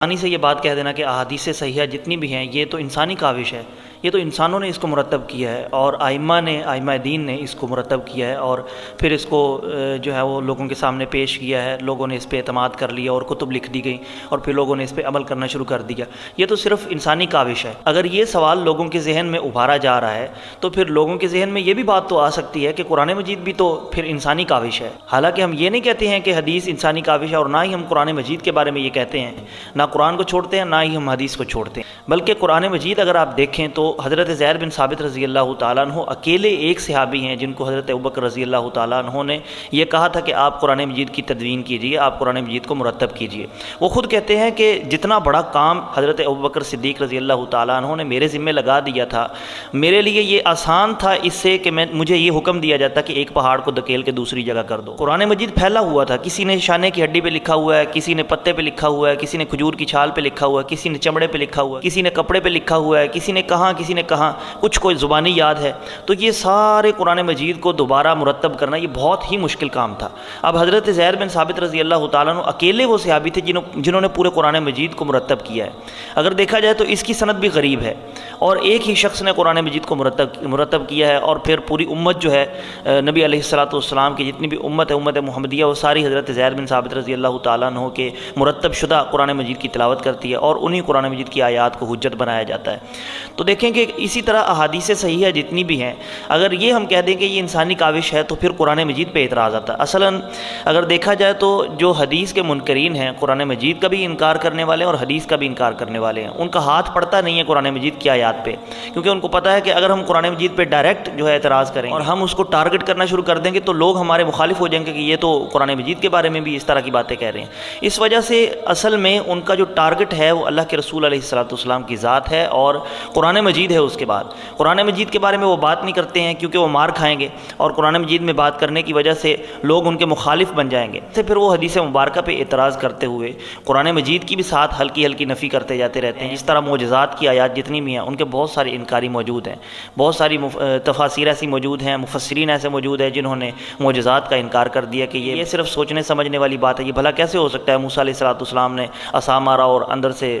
آسانی سے یہ بات کہہ دینا کہ احادیث صحیحہ جتنی بھی ہیں یہ تو انسانی کاوش ہے، یہ تو انسانوں نے اس کو مرتب کیا ہے اور ائمہ دین نے اس کو مرتب کیا ہے اور پھر اس کو جو ہے وہ لوگوں کے سامنے پیش کیا ہے، لوگوں نے اس پہ اعتماد کر لیا اور کتب لکھ دی گئی اور پھر لوگوں نے اس پہ عمل کرنا شروع کر دیا۔ یہ تو صرف انسانی کاوش ہے۔ اگر یہ سوال لوگوں کے ذہن میں ابھارا جا رہا ہے تو پھر لوگوں کے ذہن میں یہ بھی بات تو آ سکتی ہے کہ قرآن مجید بھی تو پھر انسانی کاوش ہے۔ حالانکہ ہم یہ نہیں کہتے ہیں کہ حدیث انسانی کاوش ہے اور نہ ہی ہم قرآن مجید کے بارے میں یہ کہتے ہیں، نہ قرآن کو چھوڑتے ہیں نہ ہی ہم حدیث کو چھوڑتے ہیں، بلکہ قرآن مجید اگر آپ دیکھیں تو حضرت زید بن ثابت رضی اللہ تعالیٰ عنہ اکیلے ایک صحابی ہیں جن کو حضرت ابوبکر رضی اللہ تعالیٰ عنہ نے یہ کہا تھا کہ آپ قرآن مجید کی تدوین کیجئے، آپ قرآن مجید کو مرتب کیجئے۔ وہ خود کہتے ہیں کہ جتنا بڑا کام حضرت ابوبکر صدیق رضی اللہ تعالیٰ عنہ نے میرے ذمہ لگا دیا تھا، میرے لیے یہ آسان تھا اس سے کہ مجھے یہ حکم دیا جاتا کہ ایک پہاڑ کو دھکیل کے دوسری جگہ کر دو۔ قرآن مجید پھیلا ہوا تھا، کسی نے شانے کی ہڈی پہ لکھا ہوا ہے، کسی نے پتے پہ لکھا ہوا ہے، کسی نے کھجور کی چھال پہ لکھا ہوا ہے، کسی نے چمڑے پہ لکھا ہوا ہے، کسی نے کپڑے پہ لکھا ہوا ہے، کسی نے کہاں کچھ کوئی زبانی یاد ہے۔ تو یہ سارے قرآن مجید کو دوبارہ مرتب کرنا یہ بہت ہی مشکل کام تھا۔ اب حضرت زید بن ثابت رضی اللہ تعالیٰ عنہ اکیلے وہ صحابی تھے جنہوں نے پورے قرآن مجید کو مرتب کیا ہے۔ اگر دیکھا جائے تو اس کی سند بھی غریب ہے اور ایک ہی شخص نے قرآن مجید کو مرتب کیا ہے اور پھر پوری امت جو ہے نبی علیہ الصلوۃ والسلام کی جتنی بھی امت ہے، امت محمدیہ، وہ ساری حضرت زید بن ثابت رضی اللہ تعالیٰ عنہ کے مرتب شدہ قرآن مجید کی تلاوت کرتی ہے اور انہی قرآن مجید کی آیات کو حجت بنایا جاتا ہے۔ تو دیکھیں کہ اسی طرح احادیث صحیحہ جتنی بھی ہیں، اگر یہ ہم کہہ دیں کہ یہ انسانی کاوش ہے تو پھر قرآن مجید پہ اعتراض آتا ہے۔ اصلاً اگر دیکھا جائے تو جو حدیث کے منکرین ہیں، قرآن مجید کا بھی انکار کرنے والے ہیں اور حدیث کا بھی انکار کرنے والے ہیں، ان کا ہاتھ پڑتا نہیں ہے قرآن مجید کی آیات پہ، کیونکہ ان کو پتہ ہے کہ اگر ہم قرآن مجید پہ ڈائریکٹ جو ہے اعتراض کریں اور ہم اس کو ٹارگٹ کرنا شروع کر دیں گے تو لوگ ہمارے مخالف ہو جائیں گے کہ یہ تو قرآن مجید کے بارے میں بھی اس طرح کی باتیں کہہ رہے ہیں۔ اس وجہ سے اصل میں ان کا جو ٹارگٹ ہے وہ اللہ کے رسول علیہ الصلوۃ والسلام کی ذات ہے اور قرآن مجید ہے۔ اس کے بعد قرآن مجید کے بارے میں وہ بات نہیں کرتے ہیں کیونکہ وہ مار کھائیں گے اور قرآن مجید میں بات کرنے کی وجہ سے لوگ ان کے مخالف بن جائیں گے، پھر وہ حدیث مبارکہ پہ اعتراض کرتے ہوئے قرآن مجید کی بھی ساتھ ہلکی نفی کرتے جاتے رہتے ہیں۔ اس طرح معجزات کی آیات جتنی بھی ہیں ان کے بہت سارے انکاری موجود ہیں، بہت ساری تفاسیر ایسی موجود ہیں، مفسرین ایسے موجود ہیں جنہوں نے معجزات کا انکار کر دیا کہ یہ صرف سوچنے سمجھنے والی بات ہے، یہ بھلا کیسے ہو سکتا ہے موسیٰ علیہ الصلوۃ والسلام نے عصا مارا اور اندر سے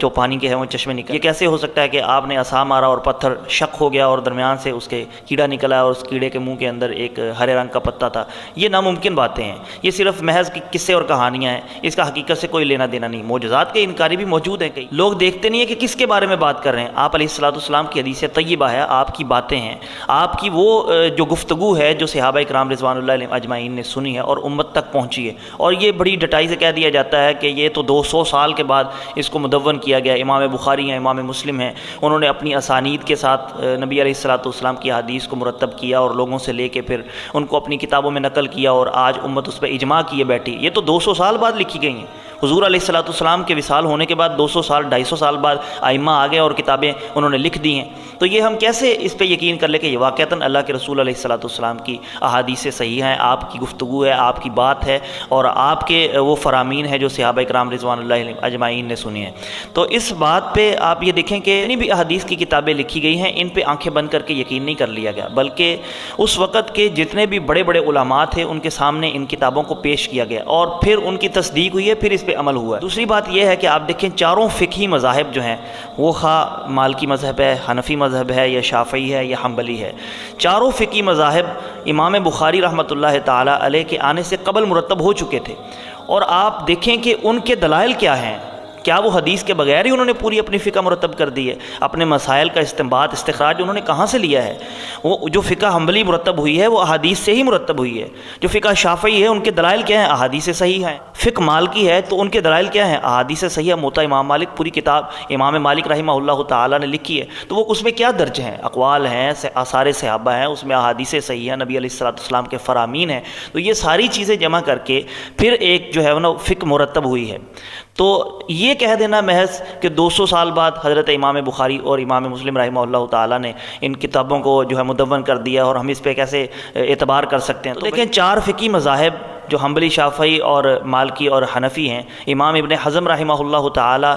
جو پانی کے ہیں وہ چشمے نکلے، یہ کیسے ہو سکتا ہے کہ آپ نے عصا مارا اور پتھر شق ہو گیا اور درمیان سے اس کے کیڑا نکلا اور اس کیڑے کے منہ کے اندر ایک ہرے رنگ کا پتا تھا؟ یہ ناممکن باتیں ہیں، یہ صرف محض قصے اور کہانیاں ہیں، اس کا حقیقت سے کوئی لینا دینا نہیں۔ معجزات کے انکاری بھی موجود ہیں، کئی لوگ دیکھتے نہیں ہیں کہ کس کے بارے میں بات کر رہے ہیں۔ آپ علیہ الصلوۃ والسلام کی حدیث طیبہ ہے، آپ کی باتیں ہیں، آپ کی وہ جو گفتگو ہے جو صحابہ کرام رضوان اللہ علیہم اجمعین نے سنی ہے اور امت تک پہنچی ہے، اور یہ بڑی ڈٹائی سے کہہ دیا جاتا ہے کہ یہ تو 200 سال کے بعد اس کو مدون کیا گیا۔ امام بخاری ہیں، امام مسلم ہیں، انہوں نے اپنی اسانید کے ساتھ نبی علیہ الصلوۃ والسلام کی حدیث کو مرتب کیا اور لوگوں سے لے کے پھر ان کو اپنی کتابوں میں نقل کیا اور آج امت اس پہ اجماع کیے بیٹھی۔ یہ تو 200 سال بعد لکھی گئی ہیں۔ حضور علیہ الصلوۃ والسلام کے وصال ہونے کے بعد 200 سال 250 سال بعد ائمہ آ گئے اور کتابیں انہوں نے لکھ دی ہیں۔ تو یہ ہم کیسے اس پہ یقین کر لیں کہ یہ واقعتاً اللہ کے رسول علیہ الصلوۃ والسلام کی احادیث صحیح ہیں، آپ کی گفتگو ہے، آپ کی بات ہے اور آپ کے وہ فرامین ہیں جو صحابہ کرام رضوان اللہ علیہم اجمعین نے سنی ہیں۔ تو اس بات پہ آپ یہ دیکھیں کہ جتنی بھی احادیث کی کتابیں لکھی گئی ہیں ان پہ آنکھیں بند کر کے یقین نہیں کر لیا گیا، بلکہ اس وقت کے جتنے بھی بڑے بڑے علماء تھے ان کے سامنے ان کتابوں کو پیش کیا گیا اور پھر ان کی تصدیق ہوئی ہے، پھر اس پہ عمل ہوا ہے۔ دوسری بات یہ ہے کہ آپ دیکھیں چاروں فقہی مذاہب جو ہیں وہ خواہ مالکی مذہب ہے، حنفی مذہب ہے یا شافعی ہے یا حنبلی ہے، چاروں فقہی مذاہب امام بخاری رحمۃ اللہ تعالی علیہ کے آنے سے قبل مرتب ہو چکے تھے، اور آپ دیکھیں کہ ان کے دلائل کیا ہیں۔ کیا وہ حدیث کے بغیر ہی انہوں نے پوری اپنی فقہ مرتب کر دی ہے؟ اپنے مسائل کا استنباط استخراج انہوں نے کہاں سے لیا ہے؟ وہ جو فقہ حنبلی مرتب ہوئی ہے وہ احادیث سے ہی مرتب ہوئی ہے۔ جو فقہ شافعی ہے ان کے دلائل کیا ہیں؟ احادیث صحیح ہیں۔ فقہ مالکی ہے تو ان کے دلائل کیا ہیں؟ احادیث صحیح ہے۔ موطا امام مالک پوری کتاب امام مالک رحمہ اللہ تعالی نے لکھی ہے، تو وہ اس میں کیا درج ہیں؟ اقوال ہیں، آثار صحابہ ہیں، اس میں احادیث صحیح ہیں، نبی علیہ الصلوۃ والسلام کے فرامین ہیں۔ تو یہ ساری چیزیں جمع کر کے پھر ایک جو ہے نا فقہ مرتب ہوئی ہے۔ تو یہ کہہ دینا محض کہ 200 سال بعد حضرت امام بخاری اور امام مسلم رحمہ اللہ تعالیٰ نے ان کتابوں کو جو ہے مدون کر دیا اور ہم اس پہ کیسے اعتبار کر سکتے ہیں؟ تو دیکھیں چار فقہی مذاہب جو حنبلی، شافعی اور مالکی اور حنفی ہیں، امام ابن حزم رحمہ اللہ تعالیٰ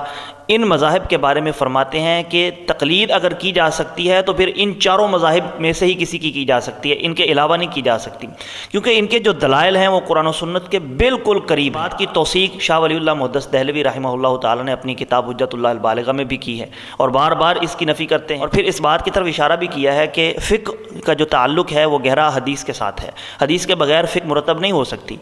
ان مذاہب کے بارے میں فرماتے ہیں کہ تقلید اگر کی جا سکتی ہے تو پھر ان چاروں مذاہب میں سے ہی کسی کی جا سکتی ہے، ان کے علاوہ نہیں کی جا سکتی، کیونکہ ان کے جو دلائل ہیں وہ قرآن و سنت کے بالکل قریب ہیں۔ بات کی توثیق شاہ ولی اللہ محدث دہلوی رحمہ اللہ تعالی نے اپنی کتاب حجت اللہ البالغہ میں بھی کی ہے، اور بار بار اس کی نفی کرتے ہیں، اور پھر اس بات کی طرف اشارہ بھی کیا ہے کہ فقہ کا جو تعلق ہے وہ گہرا حدیث کے ساتھ ہے، حدیث کے بغیر فقہ مرتب نہیں ہو سکتی۔